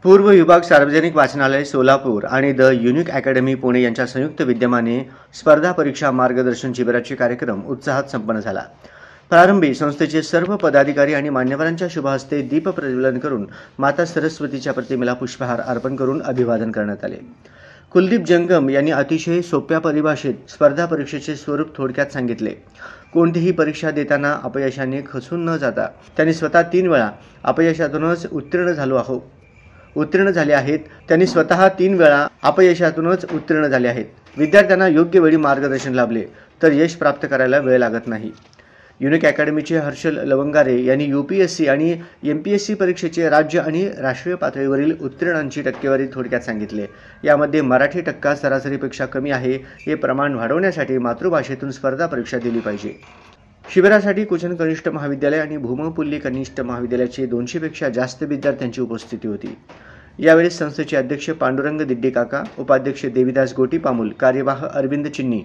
पूर्व विभाग सार्वजनिक वाचनालय सोलापूर आणि द युनिक अकॅडमी पुणे यांच्या संयुक्त विद्यमाने स्पर्धा परीक्षा मार्गदर्शन शिबिराचे कार्यक्रम उत्साहात संपन्न झाला। प्रारंभी संस्थेचे सर्व पदाधिकारी आणि मान्यवरांच्या शुभ हस्ते दीप प्रज्वलन करून माता सरस्वतीच्या प्रतिमेला पुष्पहार अर्पण करून अभिवादन करण्यात आले। कुलदीप जंगम यांनी अतिशय सोप्या परिभाषेत स्पर्धा परीक्षेचे स्वरूप थोडक्यात सांगितले। कोणतीही परीक्षा देताना अपयशाने खचून न जाता त्यांनी स्वतः 3 वेळा अपयशातूनच उत्तीर्ण झाले आहेत। त्यांनी स्वतः 3 वेळा अपयशातूनच उत्तीर्ण झाले आहेत। विद्यार्थ्यांना योग्य वेळी मार्गदर्शन लाभले तर यश प्राप्त करायला वेळ लागत नाही। युनिक अकॅडमीचे हर्षल लवंगारे यांनी यूपीएससी आणि एमपीएससी परीक्षेचे राज्य आणि राष्ट्रीय पातळीवरील उत्तीर्णांची टक्केवारी थोडक्यात सांगितले। यामध्ये मराठी टक्का सरासरीपेक्षा कमी आहे, हे प्रमाण वाढवण्यासाठी मातृभाषेतून स्पर्धा परीक्षा दिली पाहिजे। शिबिरासाठी कुचन कनिष्ठ महाविद्यालय आणि भूमपुल्ली कनिष्ठ महाविद्यालयाचे 200 पेक्षा जास्त विद्यार्थ्यांची उपस्थिती होती। यावेळी संस्थेचे अध्यक्ष पांडुरंग दिड्डी काका, उपाध्यक्ष देविदास गोटी पामुल, कार्यवाह अरविंद चिन्नी,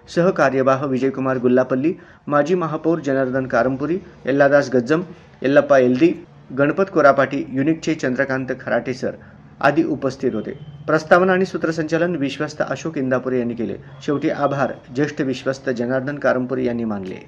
सहकार्यवाह विजयकुमार गुल्लापल्ली, माजी महापौर जनार्दन कारंपुरी, यल्लादास गज्जम, यल्लप्पा एल्दी, गणपत कोरापाटी, युनिकचे चंद्रकांत खराटे सर आदी उपस्थित होते। प्रस्तावना आणि सूत्रसंचालन विश्वस्त अशोक इंदापुरे यांनी केले। शेवटी आभार ज्येष्ठ विश्वस्त जनार्दन कारंपुरी यांनी मानले।